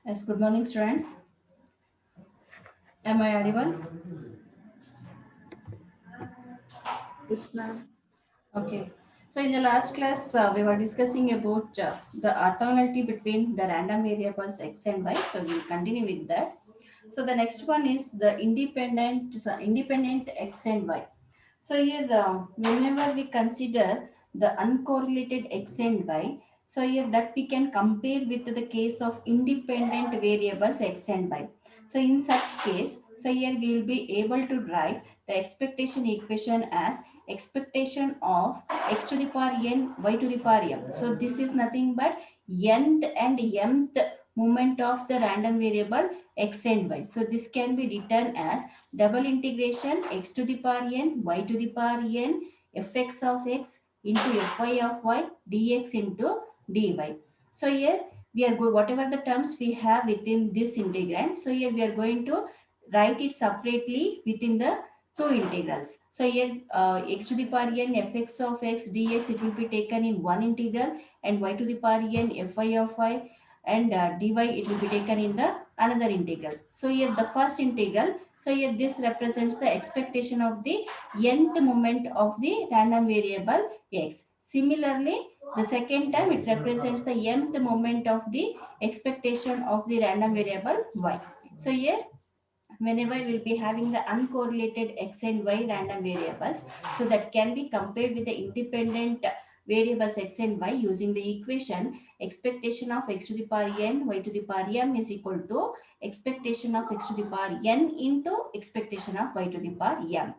Yes, good morning, students. Am I audible? Yes, ma'am. Okay. So in the last class, we were discussing about the orthogonality between the random variables x and y. So we'll continue with that. So the next one is the independent x and y. So here, whenever we consider the uncorrelated x and y, so here that we can compare with the case of independent variables x and y. So in such case, so here we will be able to write the expectation equation as expectation of x to the power n y to the power m. So this is nothing but nth and mth moment of the random variable x and y. So this can be written as double integration x to the power n y to the power n fx of x into fy of y dx into dy. So here we are going whatever the terms we have within this integrand. So here we are going to write it separately within the two integrals. So here x to the power n fx of x dx it will be taken in one integral, and y to the power n fy of y and dy it will be taken in the another integral. So here the first integral, so here this represents the expectation of the nth moment of the random variable x. Similarly, the second term it represents the nth moment of the expectation of the random variable y. So here whenever we'll be having the uncorrelated x and y random variables, so that can be compared with the independent variables x and y using the equation expectation of x to the power n y to the power m is equal to expectation of x to the power n into expectation of y to the power m.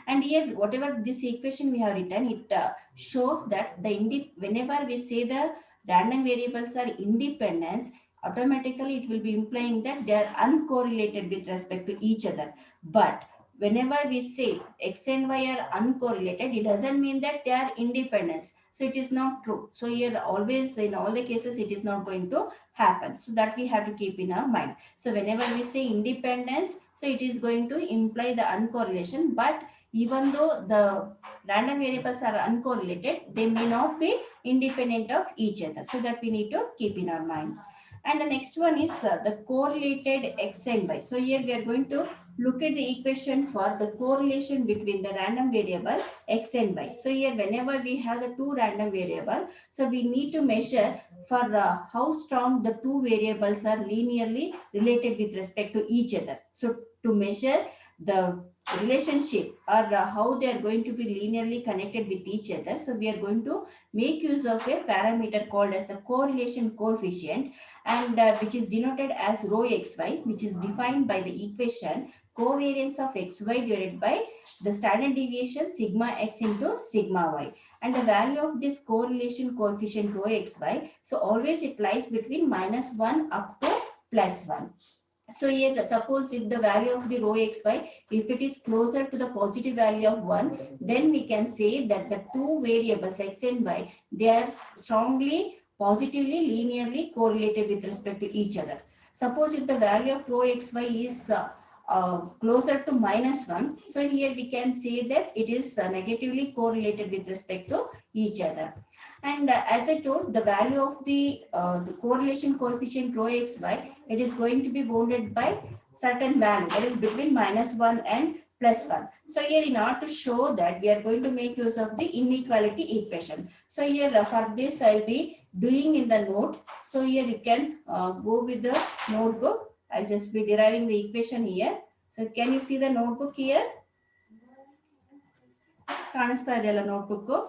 And here whatever this equation we have written, it shows that whenever we say the random variables are independent, automatically it will be implying that they are uncorrelated with respect to each other. But whenever we say x and y are uncorrelated, it doesn't mean that they are independent. So it is not true. So here always in all the cases it is not going to happen. So that we have to keep in our mind. So whenever we say independence, so it is going to imply the uncorrelation. But even though the random variables are uncorrelated, they may not be independent of each other. So that we need to keep in our mind. And the next one is the correlated x and y. So here we are going to look at the equation for the correlation between the random variable x and y. So here whenever we have the two random variable, so we need to measure for how strong the two variables are linearly related with respect to each other. So to measure the relationship or how they are going to be linearly connected with each other, so we are going to make use of a parameter called as the correlation coefficient, and which is denoted as rho xy, which is defined by the equation covariance of xy divided by the standard deviation sigma x into sigma y. And the value of this correlation coefficient rho xy, so always it lies between -1 up to +1. So here, suppose if the value of the rho xy, if it is closer to the positive value of 1, then we can say that the two variables x and y, they are strongly positively linearly correlated with respect to each other. Suppose if the value of rho xy is closer to -1, so here we can say that it is negatively correlated with respect to each other. And as I told, the value of the correlation coefficient rho xy, it is going to be bounded by certain value, that is between -1 and +1. So here in order to show that, we are going to make use of the inequality equation. So here for this I'll be doing in the note. So here you can go with the notebook. I'll just be deriving the equation here. So can you see the notebook here? ಕಾಣಿಸ್ತಾ ಇದೆಯಲ್ಲ notebook?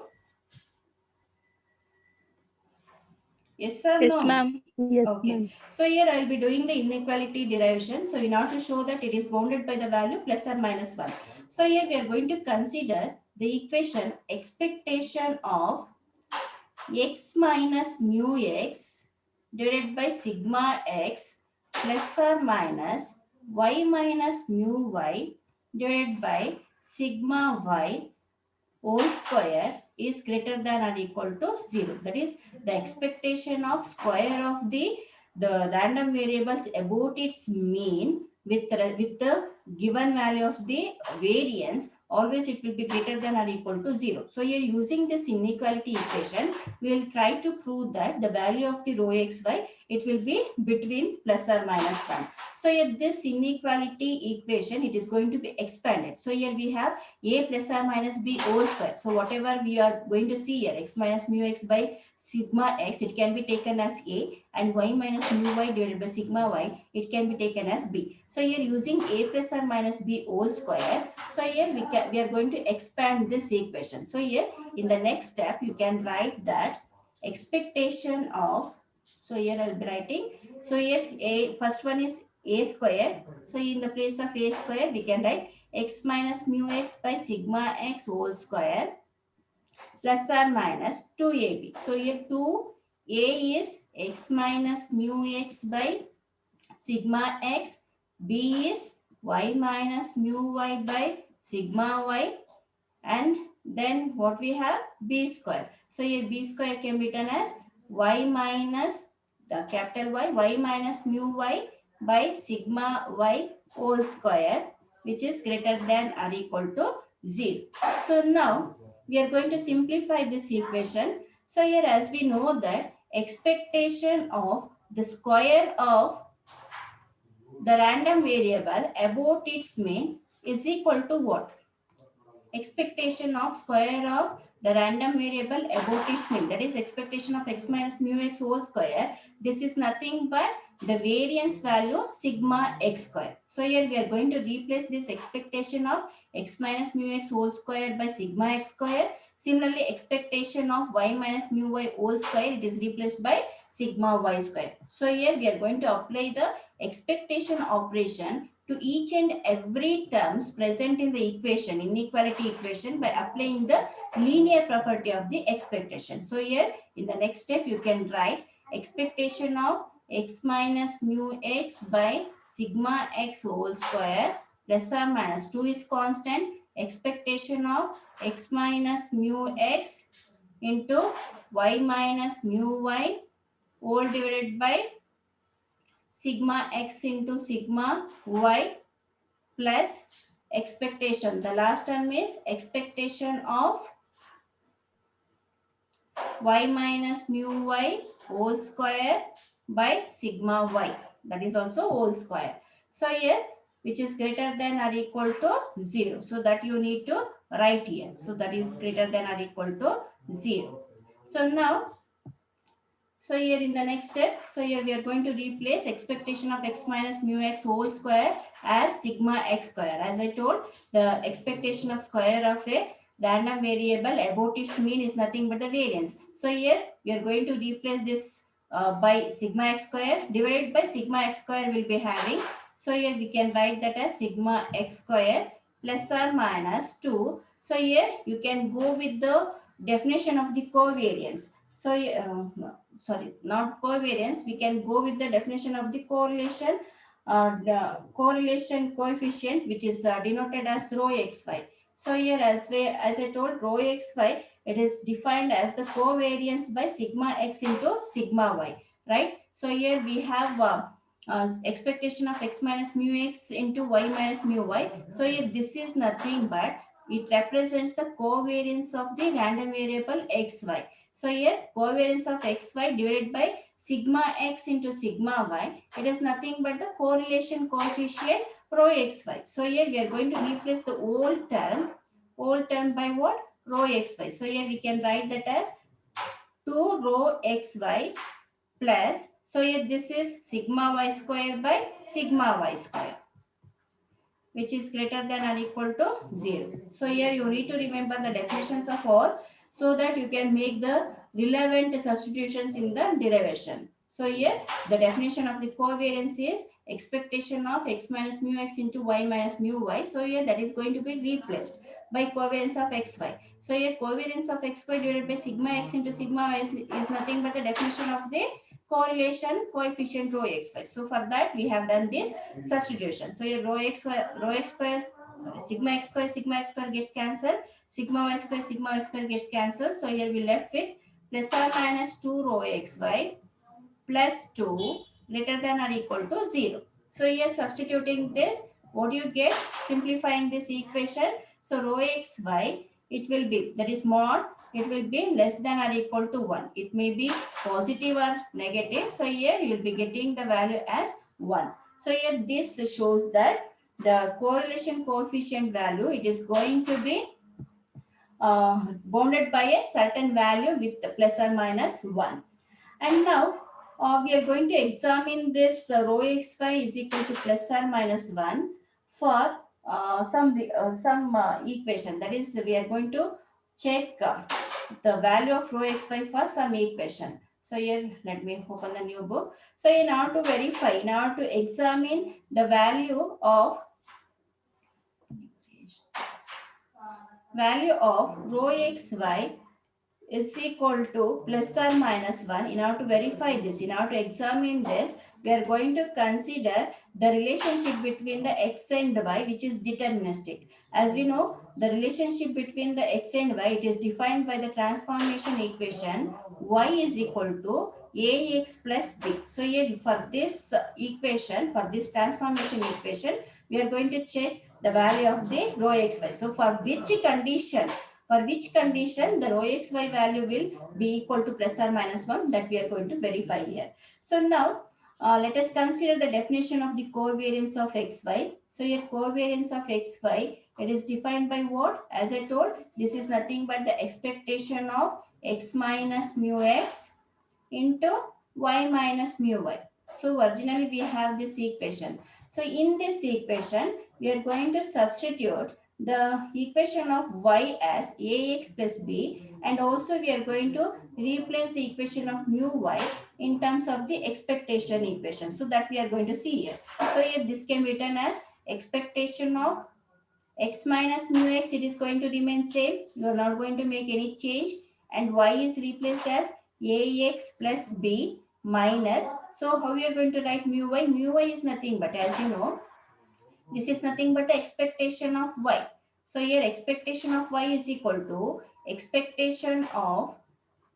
Yes or no? Yes, ma'am. Yes, Okay. ma'am. So here I'll be doing the inequality derivation. So in order to show that it is bounded by the value plus or minus 1. So here we are going to consider the equation expectation of x minus mu x divided by sigma x plus or minus y minus mu y divided by sigma y whole square is greater than or equal to 0. That is the expectation of square of the random variables about its mean with the given value of the variance, always it will be greater than or equal to 0. So here using this inequality equation, we will try to prove that the value of the rho xy, it will be between plus or minus 1. So here this inequality equation, it is going to be expanded. So here we have a plus or minus b whole square. So whatever we are going to see here, x minus mu x by sigma x, it can be taken as a, and y minus mu y divided by sigma y, it can be taken as b. So here using a plus or minus b whole square, so here we are going to expand this equation. So here in the next step, you can write that expectation of, so here I'll be writing, so here a first one is a square. So in the place of a square, we can write x minus mu x by sigma x whole square plus or minus 2ab. So here 2a is x minus mu x by sigma x, b is y minus mu y by sigma y, and then what we have, b square. So here b square can be written as y minus the capital Y minus mu y by sigma y whole square, which is greater than or equal to 0. So now we are going to simplify this equation. So here as we know that expectation of the square of the random variable about its mean is equal to what? Expectation of square of the random variable about its mean, that is expectation of x minus mu x whole square. This is nothing but the variance value sigma x square. So here we are going to replace this expectation of x minus mu x whole square by sigma x square. Similarly, expectation of y minus mu y whole square, it is replaced by sigma y square. So here we are going to apply the expectation operation to each and every terms present in the equation, inequality equation, by applying the linear property of the expectation. So here in the next step, you can write expectation of x minus mu x by sigma x whole square plus or minus 2 is constant, expectation of x minus mu x into y minus mu y whole divided by sigma x into sigma y plus expectation. The last term is expectation of y minus mu y whole square by sigma y. That is also whole square. So here, which is greater than or equal to 0. So that you need to write here. So that is greater than or equal to 0. So now, so here in the next step, so here we are going to replace expectation of x minus mu x whole square as sigma x square. As I told, the expectation of square of a random variable about its mean is nothing but the variance. So here we are going to replace this by sigma x square divided by sigma x square will be having. So here we can write that as sigma x square plus or minus 2. So here you can go with the definition of the covariance. So sorry, not covariance, we can go with the definition of the correlation, the correlation coefficient, which is denoted as rho xy. So here as I told, rho xy, it is defined as the covariance by sigma x into sigma y, right? So here we have expectation of x minus mu x into y minus mu y. So here this is nothing but it represents the covariance of the random variable xy. So here covariance of xy divided by sigma x into sigma y, it is nothing but the correlation coefficient rho xy. So here we are going to replace the old term by what? Rho xy. So here we can write that as 2 rho xy plus, so here this is sigma y square by sigma y square, which is greater than or equal to 0. So here you need to remember the definitions of all so that you can make the relevant substitutions in the derivation. So here the definition of the covariance is expectation of x minus mu x into y minus mu y. So here that is going to be replaced by covariance of xy. So here covariance of xy divided by sigma x into sigma y is nothing but the definition of the correlation coefficient rho xy. So for that we have done this substitution. So here rho x square, sorry, sigma x square gets cancelled, sigma y square gets cancelled. So here we left with plus or minus 2 rho xy plus 2 greater than or equal to 0. So here substituting this what do you get simplifying this equation? So rho xy, it will be, that is mod, it will be less than or equal to 1. It may be positive or negative. So here you will be getting the value as 1. So here this shows that the correlation coefficient value, it is going to be bounded by a certain value with plus or minus 1. And now we are going to examine this rho xy is equal to plus or minus 1 for some equation. That is, we are going to check the value of rho xy for some equation. So here, let me open the new book. So in order to verify, in order to examine the value of rho xy is equal to plus or minus 1. In order to verify this, in order to examine this, we are going to consider the relationship between the x and y, which is deterministic. As we know, the relationship between the x and y, it is defined by the transformation equation y is equal to ax plus b. So here for this equation, for this transformation equation, we are going to check the value of the rho xy. So for which condition the rho xy value will be equal to plus or minus 1, that we are going to verify here. So now let us consider the definition of the covariance of xy. So here covariance of xy, it is defined by what? As I told, this is nothing but the expectation of x minus mu x into y minus mu y. So originally we have this equation. So in this equation, we are going to substitute the equation of y as ax plus b, and also we are going to replace the equation of mu y in terms of the expectation equation. So that we are going to see here. So here this can be written as expectation of x minus mu x, it is going to remain same. You are not going to make any change. And y is replaced as ax plus b minus. So how we are going to write mu y? Mu y is nothing but, as you know, this is nothing but the expectation of y. So here expectation of y is equal to expectation of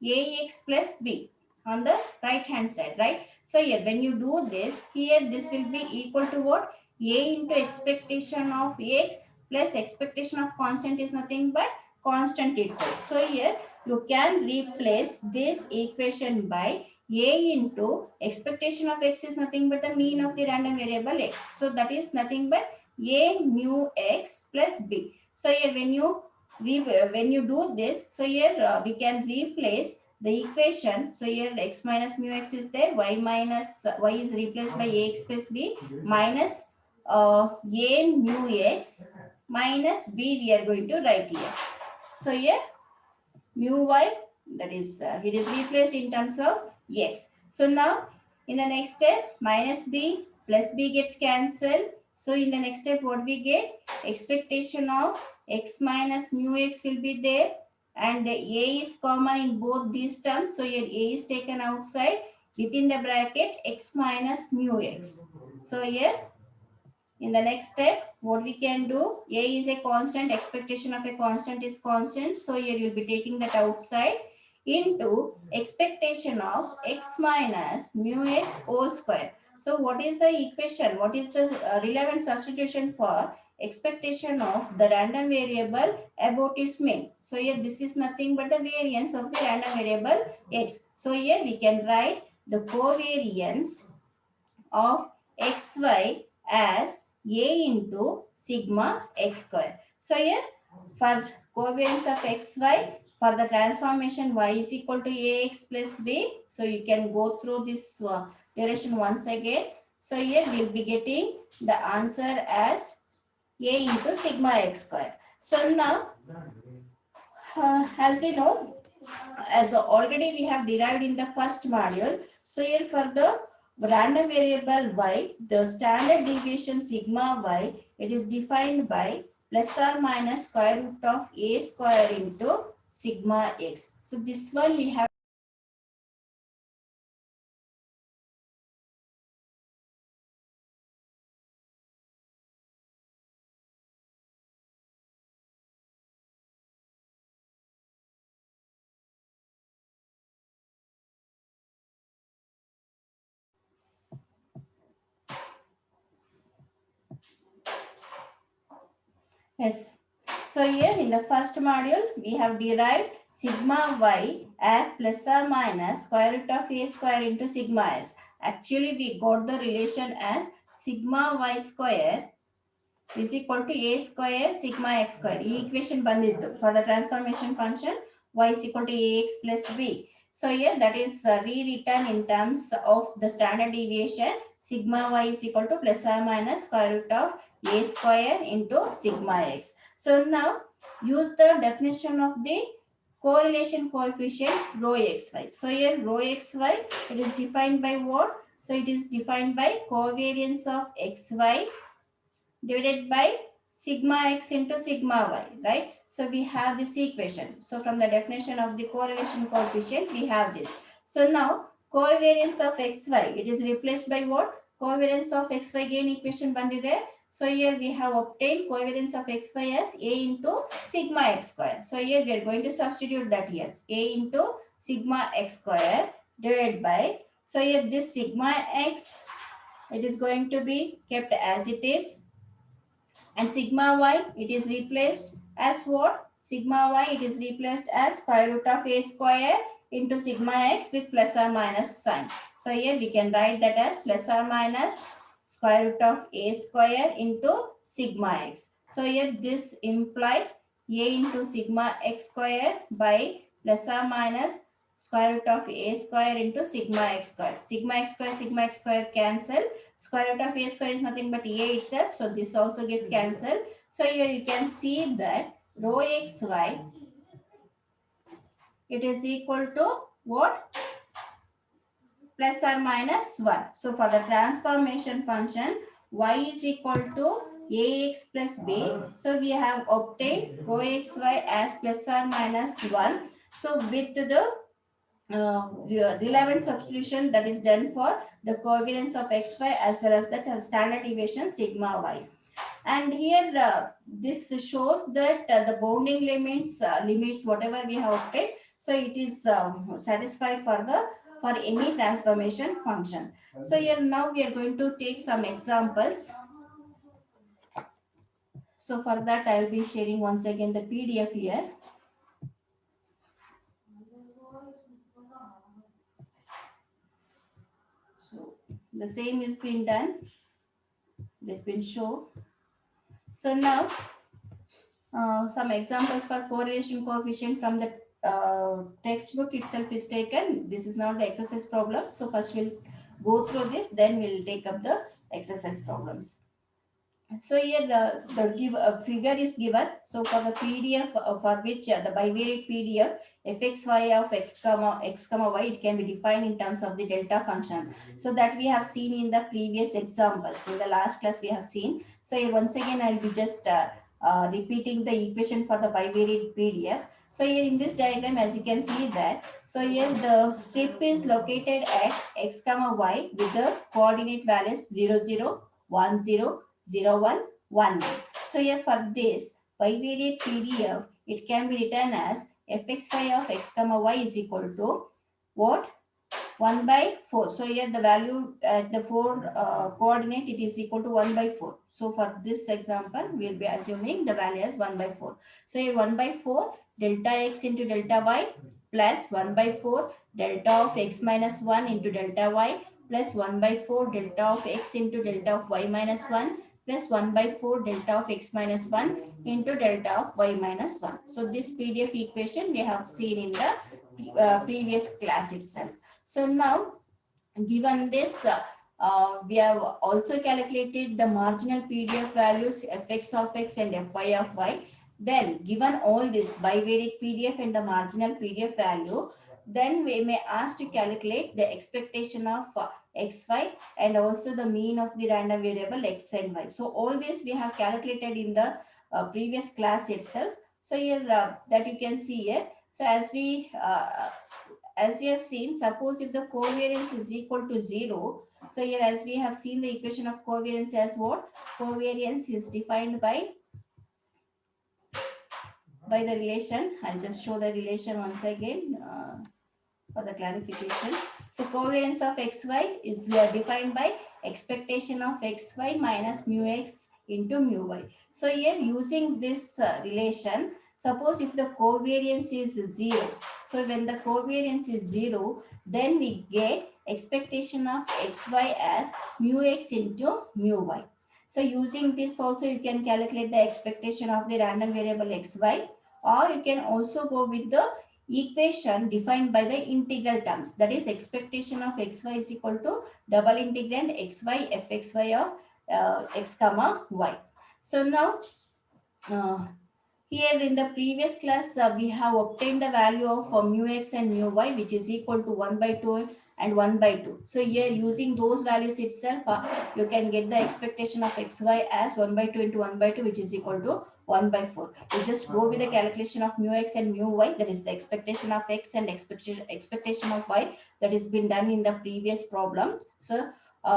ax plus b on the right hand side, right? So here when you do this, here this will be equal to what? A into expectation of x plus expectation of constant is nothing but constant itself. So here you can replace this equation by a into expectation of x is nothing but the mean of the random variable x. So that is nothing but a mu x plus b. So here when you do this, so here we can replace the equation. So here x minus mu x is there, y is replaced by ax plus b minus a mu x minus b we are going to write here. So here mu y, that is it is replaced in terms of x. So now in the next step, minus b plus b gets cancelled. So in the next step, what we get? Expectation of x minus mu x will be there, and a is common in both these terms. So here a is taken outside, within the bracket x minus mu x. So here in the next step, what we can do, a is a constant, expectation of a constant is constant. So here you'll be taking that outside, into expectation of x minus mu x whole square. So what is the equation? What is the relevant substitution for expectation of the random variable about its mean? So here this is nothing but the variance of the random variable x. So here we can write the covariance of xy as a into sigma x square. So here for covariance of xy, for the transformation y is equal to ax plus b. So you can go through this derivation once again. So here we will be getting the answer as a into sigma x square. So now as we know, as already we have derived in the first module. So here for the random variable y, the standard deviation sigma y, it is defined by plus or minus square root of a square into sigma x. So this one we have. Yes. So here in the first module, we have derived sigma y as plus or minus square root of a square into sigma s. Actually, we got the relation as sigma y square is equal to a square sigma x square. ಈ equation ಬಂದಿತ್ತು for the transformation function y is equal to ax plus b. So here that is rewritten in terms of the standard deviation. Sigma y is equal to plus or minus square root of a square into sigma x. So now use the definition of the correlation coefficient rho xy. So here rho xy, it is defined by what? So it is defined by covariance of xy divided by sigma x into sigma y, right? So we have this equation. So from the definition of the correlation coefficient, we have this. So now covariance of xy, it is replaced by what? Covariance of xy gain equation bandide. So here we have obtained covariance of xy as a into sigma x square. So here we are going to substitute that here, a into sigma x square divided by, so here this sigma x, it is going to be kept as it is, and sigma y, it is replaced as what? Sigma y, it is replaced as square root of a square into sigma x with plus or minus sign. So here we can write that as plus or minus square root of a square into sigma x. So here this implies a into sigma x square by plus or minus square root of a square into sigma x square. Sigma x square cancel. Square root of a square is nothing but a itself. So this also gets cancelled. So here you can see that rho xy, it is equal to what? Plus or minus 1. So for the transformation function, y is equal to ax plus b. So we have obtained rho xy as plus or minus 1. So with the relevant substitution that is done for the covariance of xy as well as the standard deviation sigma y. And here this shows that the bounding limits whatever we have obtained, so it is satisfied for the for any transformation function. So here now we are going to take some examples. So for that I will be sharing once again the PDF here. So the same is been done, it has been shown. So now some examples for correlation coefficient from the textbook itself is taken. This is not the exercise problem. So first we'll go through this, then we'll take up the exercise problems. So here the give figure is given. So for the PDF for which the bivariate PDF fxy of x comma y, it can be defined in terms of the delta function. So that we have seen in the previous examples. In the last class we have seen. So here once again I'll be just repeating the equation for the bivariate PDF. So here in this diagram, as you can see that, so here the strip is located at x comma y with the coordinate values 0, 0, 1, 0, 0, 1, 1. So here for this bivariate PDF, it can be written as fxy of x comma y is equal to what? 1 by 4. So here the value at the 4 coordinate, it is equal to 1 by 4. So for this example, we will be assuming the value as 1 by 4. So here 1 by 4 delta x into delta y plus 1 by 4 delta of x minus 1 into delta y plus 1 by 4 delta of x into delta of y minus 1 plus 1 by 4 delta of x minus 1 into delta of y minus 1. So this PDF equation we have seen in the previous class itself. So now, given this, we have also calculated the marginal PDF values fx of x and fy of y. Then, given all this bivariate PDF and the marginal PDF value, then we may ask to calculate the expectation of xy and also the mean of the random variable x and y. So all this we have calculated in the previous class itself. So here that you can see here. So as we have seen, suppose if the covariance is equal to 0, so here as we have seen the equation of covariance as what? Covariance is defined by the relation. I'll just show the relation once again for the clarification. So covariance of xy is defined by expectation of xy minus mu x into mu y. So here using this relation, suppose if the covariance is 0, so when the covariance is 0, then we get expectation of xy as mu x into mu y. So using this also you can calculate the expectation of the random variable xy, or you can also go with the equation defined by the integral terms, that is expectation of xy is equal to double integrand xy fxy of x comma y. So now uh, here in the previous class, we have obtained the value of mu x and mu y, which is equal to 1 by 2 and 1 by 2. So here using those values itself, you can get the expectation of xy as 1 by 2 into 1 by 2, which is equal to 1 by 4. You just go with the calculation of mu x and mu y, that is the expectation of x and expectation of y, that has been done in the previous problem. So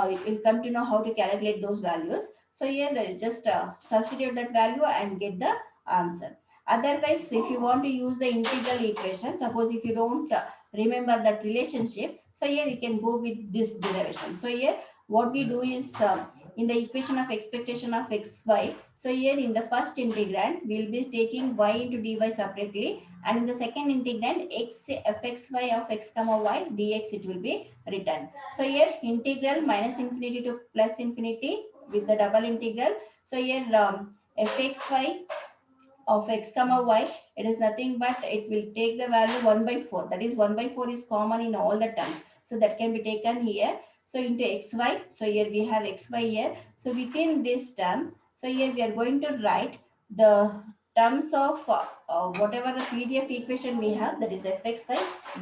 you'll come to know how to calculate those values. So here just substitute that value and get the answer. Otherwise, if you want to use the integral equation, suppose if you don't remember that relationship, so here you can go with this derivation. So here what we do is in the equation of expectation of xy, so here in the first integrand we will be taking y into dy separately, and in the second integrand x fxy of x comma y dx it will be written. So here integral minus infinity to plus infinity with the double integral. So here fxy of x comma y, it is nothing but it will take the value 1 by 4, that is 1 by 4 is common in all the terms, so that can be taken here. So into xy, so here we have xy here, so within this term, so here we are going to write the terms of whatever the pdf equation we have, that is fxy,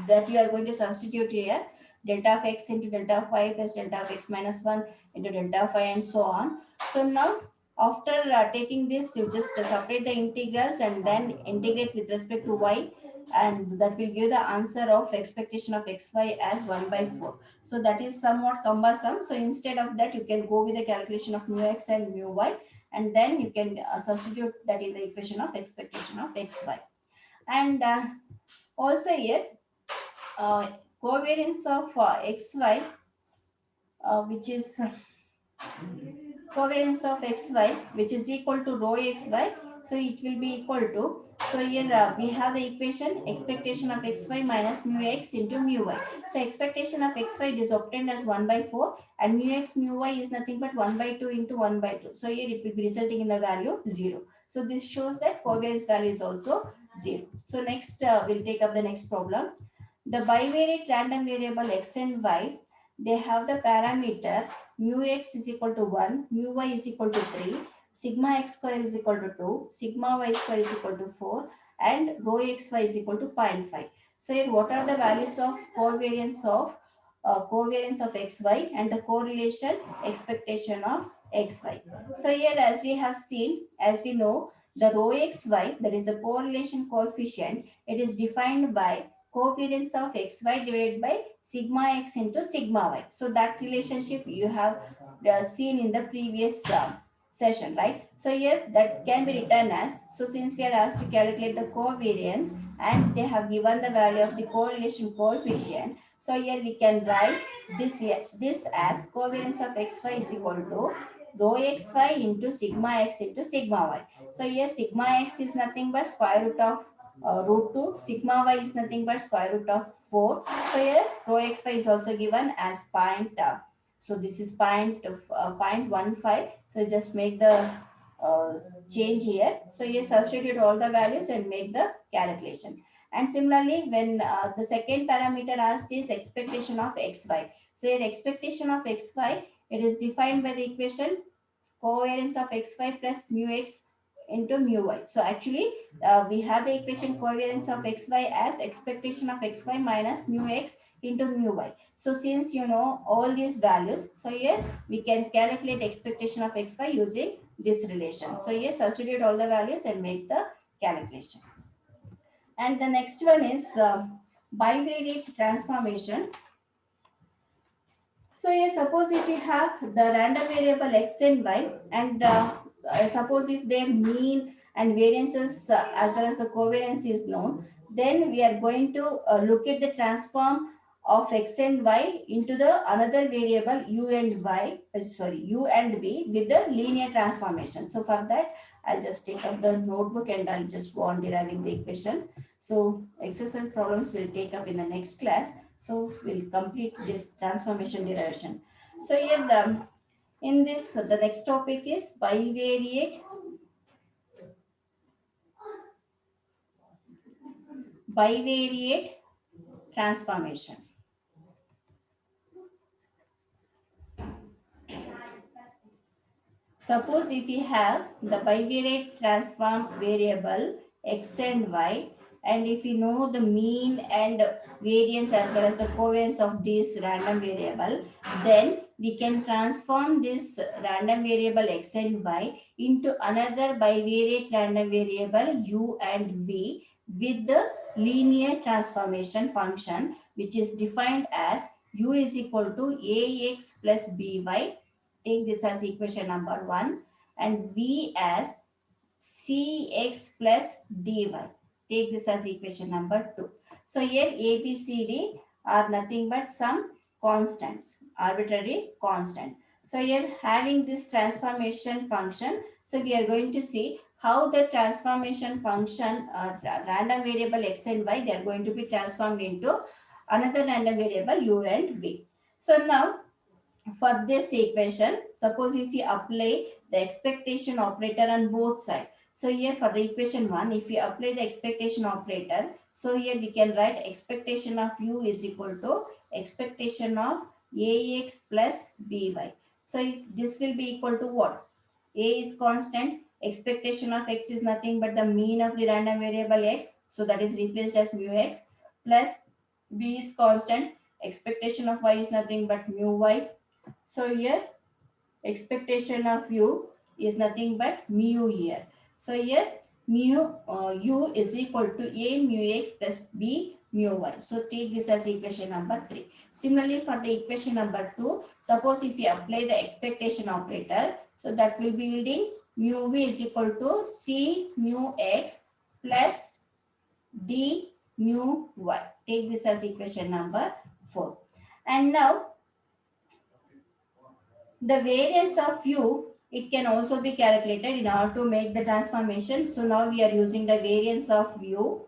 that you are going to substitute here, delta of x into delta of y plus delta of x minus 1 into delta of y and so on. So now after taking this, you just separate the integrals and then integrate with respect to y, and that will give the answer of expectation of xy as 1 by 4. So that is somewhat cumbersome. So instead of that, you can go with the calculation of mu x and mu y, and then you can substitute that in the equation of expectation of xy. And also here, uh, covariance of xy, which is covariance of xy, which is equal to rho xy, so it will be equal to, so here we have the equation expectation of xy minus mu x into mu y. So expectation of xy is obtained as 1 by 4, and mu x mu y is nothing but 1 by 2 into 1 by 2, so here it will be resulting in the value 0. So this shows that covariance value is also 0. So next we'll take up the next problem. The bivariate random variable x and y, they have the parameter mu x is equal to 1, mu y is equal to 3, sigma x square is equal to 2, sigma y square is equal to 4, and rho xy is equal to zero point 0.5. So here what are the values of covariance of xy and the correlation expectation of xy. So here as we have seen, as we know, the rho xy, that is the correlation coefficient, it is defined by covariance of xy divided by sigma x into sigma y. So that relationship you have seen in the previous session, right? So here that can be written as, so since we are asked to calculate the covariance and they have given the value of the correlation coefficient, so here we can write this as covariance of xy is equal to rho xy into sigma x into sigma y. So here sigma x is nothing but square root of root 2, sigma y is nothing but square root of 4. So here rho xy is also given as point, so this is point 0.15. So just make the uh, change here. So here substitute all the values and make the calculation. And similarly, when the second parameter asked is expectation of xy. So here expectation of xy, it is defined by the equation covariance of xy plus mu x into mu y. So actually, we have the equation covariance of xy as expectation of xy minus mu x into mu y. So since you know all these values, so here we can calculate expectation of xy using this relation. So here substitute all the values and make the calculation. And the next one is bivariate transformation. So here, suppose if we have the random variable x and y, and suppose if their mean and variances as well as the covariance is known, then we are going to look at the transform of x and y into the another variable u and u and v with the linear transformation. So for that, I'll just take up the notebook and I'll just go on deriving the equation. So exercise problems will take up in the next class. So we'll complete this transformation derivation. So here in this, the next topic is bivariate transformation. Suppose if we have the bivariate transform variable x and y, and if we know the mean and variance as well as the covariance of this random variable, then we can transform this random variable x and y into another bivariate random variable u and v with the linear transformation function, which is defined as u is equal to ax plus by. Take this as equation number 1, and v as cx plus dy. Take this as equation number 2. So here a, b, c, d are nothing but some constants, arbitrary constant. So here having this transformation function, so we are going to see how the transformation function random variable x and y, they are going to be transformed into another random variable u and v. So now for this equation, suppose if we apply the expectation operator on both sides. So here for the equation 1, if we apply the expectation operator, so here we can write expectation of u is equal to expectation of ax plus by. So this will be equal to what? A is constant, expectation of x is nothing but the mean of the random variable x, so that is replaced as mu x, plus b is constant, expectation of y is nothing but mu y. So here expectation of u is nothing but mu here. So here u is equal to a mu x plus b mu y. So take this as equation number 3. Similarly for the equation number 2, suppose if we apply the expectation operator, so that will be yielding mu v is equal to c mu x plus d mu y. Take this as equation number 4. And now the variance of u, it can also be calculated in order to make the transformation. So now we are using the variance of u.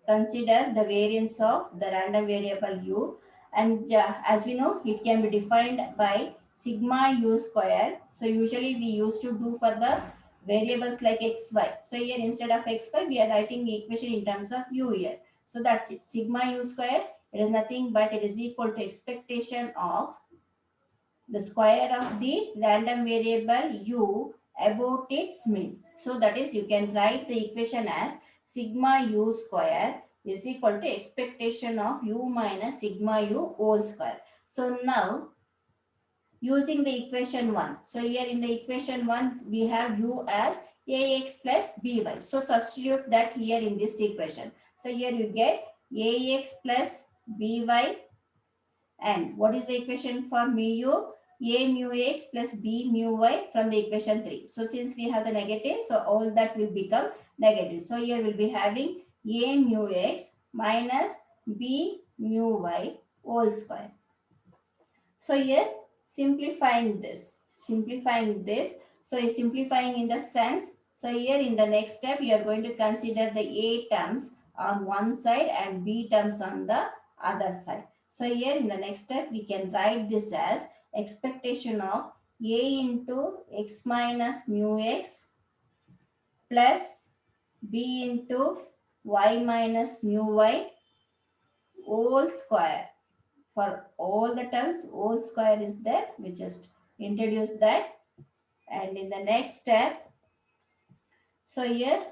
Consider the variance of the random variable u, and as we know, it can be defined by sigma u square. So usually we used to do for the variables like x, y. So here instead of x, y, we are writing the equation in terms of u here. So that's it. Sigma u square, it is nothing but it is equal to expectation of the square of the random variable u about its mean. So that is, you can write the equation as sigma u square is equal to expectation of u minus sigma u whole square. So now using the equation 1. So here in the equation 1 we have u as ax plus by. So substitute that here in this equation. So here you get ax plus by, and what is the equation for mu u? A mu x plus b mu y from the equation 3. So since we have the negative, so all that will become negative. So here we'll be having a mu x minus b mu y whole square. So here simplifying this. So is simplifying in the sense, so here in the next step you are going to consider the a terms on one side and b terms on the other side. So here in the next step we can write this as expectation of a into x minus mu x plus b into y minus mu y whole square. For all the terms, whole square is there. We just introduce that. And in the next step, so here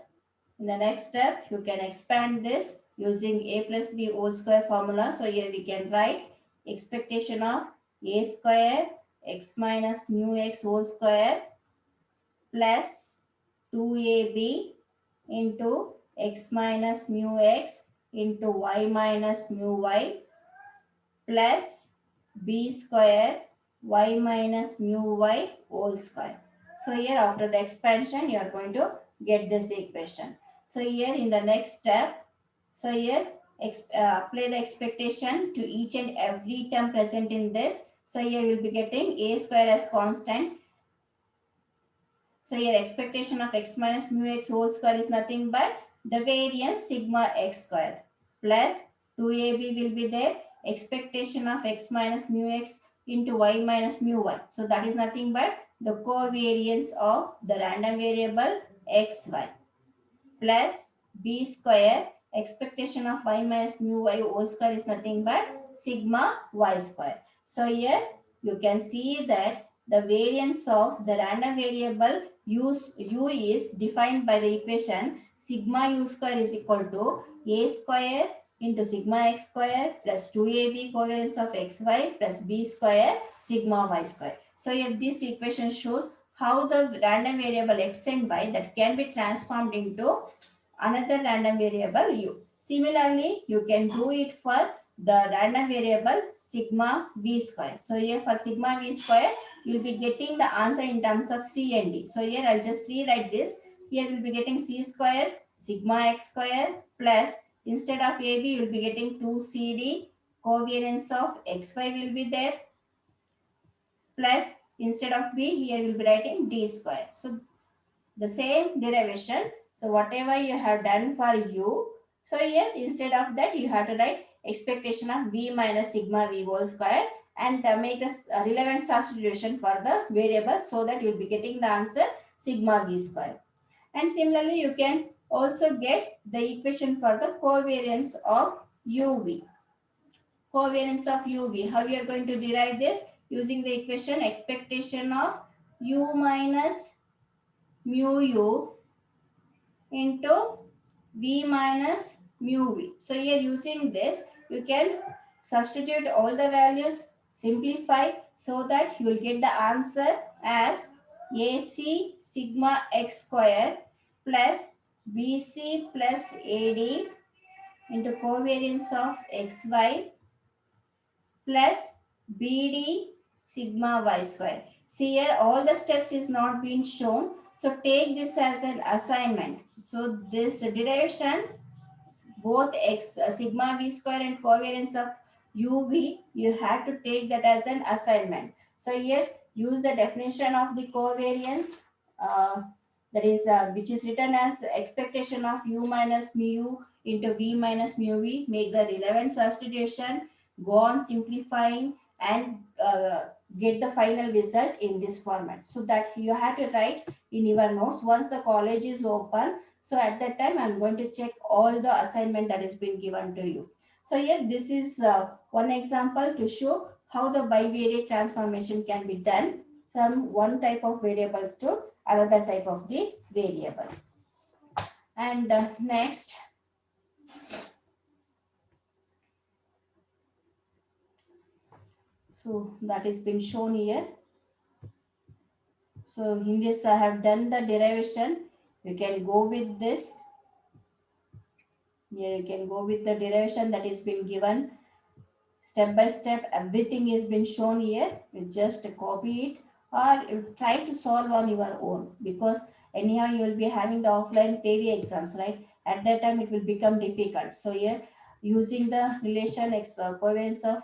in the next step, you can expand this using a plus b whole square formula. So here we can write expectation of a square x minus mu x whole square plus 2ab into x minus mu x into y minus mu y plus b square y minus mu y whole square. So here after the expansion you are going to get this equation. So here in the next step, so here apply the expectation to each and every term present in this. So here we will be getting a square as constant. So here expectation of x minus mu x whole square is nothing but the variance sigma x square plus 2ab will be there. Expectation of x minus mu x into y minus mu y. So that is nothing but the covariance of the random variable xy plus b square. Expectation of y minus mu y whole square is nothing but sigma y square. So here you can see that the variance of the random variable u is defined by the equation sigma u square is equal to a square into sigma x square plus 2ab covariance of xy plus b square sigma y square. So here this equation shows how the random variable x and y that can be transformed into another random variable u. Similarly, you can do it for the random variable sigma v square. So here for sigma v square, you will be getting the answer in terms of c and d. So here I'll just rewrite this. Here we'll be getting c square sigma x square plus instead of ab you will be getting 2cd covariance of xy will be there plus instead of b here we'll be writing d square. So the same derivation. So whatever you have done for u, so here instead of that you have to write expectation of v minus sigma v whole square and make a relevant substitution for the variable so that you will be getting the answer sigma v square. And similarly you can also get the equation for the covariance of uv. Covariance of uv. How we are going to derive this? Using the equation expectation of u minus mu u into v minus mu v. So here using this, you can substitute all the values, simplify so that you will get the answer as AC sigma x square plus BC plus AD into covariance of xy plus BD sigma y square. See here all the steps is not being shown. So take this as an assignment. So this derivation both x sigma v square and covariance of uv you have to take that as an assignment. So here use the definition of the covariance uh, that is which is written as expectation of u minus mu into v minus mu v. Make the relevant substitution, go on simplifying and get the final result in this format. So that you have to write in your notes once the college is open. So at that time, I'm going to check all the assignment that has been given to you. So here, this is one example to show how the bivariate transformation can be done from one type of variables to another type of the variable. And next, so that has been shown here. So in this, I have done the derivation. You can go with this. Here you can go with the derivation that is been given step by step. Everything has been shown here. You just copy it or you try to solve on your own because anyhow you will be having the offline theory exams, right? At that time it will become difficult. So here using the relation covariance of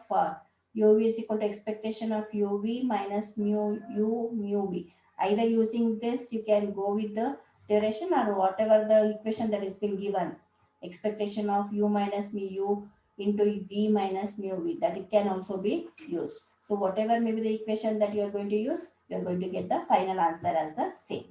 uv is equal to expectation of uv minus mu u mu v. Either using this you can go with the derivation or whatever the equation that has been given. Expectation of u minus mu u into v minus mu v, that it can also be used. So whatever may be the equation that you are going to use, you are going to get the final answer as the same.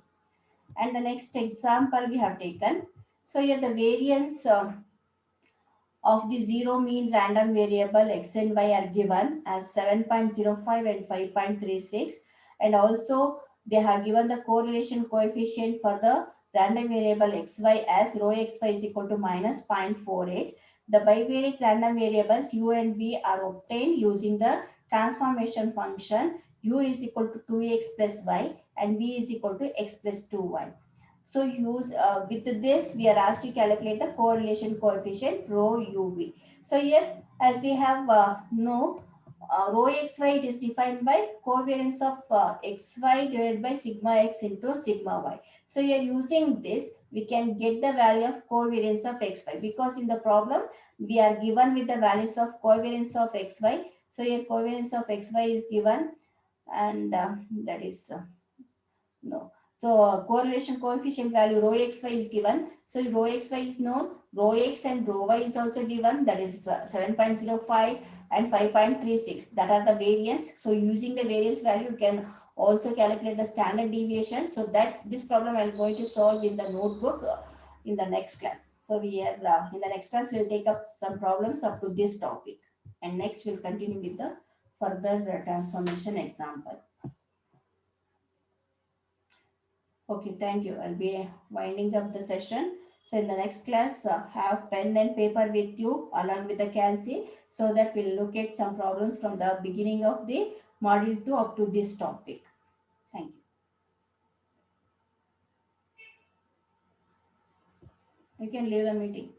And the next example we have taken. So here the variance of the zero mean random variable x and y are given as 7.05 and 5.36, and also they have given the correlation coefficient for the random variable xy as rho xy is equal to minus 0.48. The bivariate random variables u and v are obtained using the transformation function u is equal to 2x plus y and v is equal to x plus 2y. So use with this we are asked to calculate the correlation coefficient rho uv. So here as we have know rho xy, it is defined by covariance of xy divided by sigma x into sigma y. So here using this, we can get the value of covariance of xy, because in the problem we are given with the values of covariance of xy. So here covariance of xy is given, and that is no. So correlation coefficient value rho xy is given. So rho xy is known. Rho x and rho y is also given. That is 7.05 and 5.36. That are the variance. So using the variance value, you can also calculate the standard deviation. So that this problem I'm going to solve in the notebook in the next class. So we are in the next class we'll take up some problems up to this topic, and next we'll continue with the further transformation example. Okay, thank you. I'll be winding up the session. So in the next class, have pen and paper with you along with the calci, so that we'll look at some problems from the beginning of the module 2 up to this topic. Thank you. You can leave the meeting.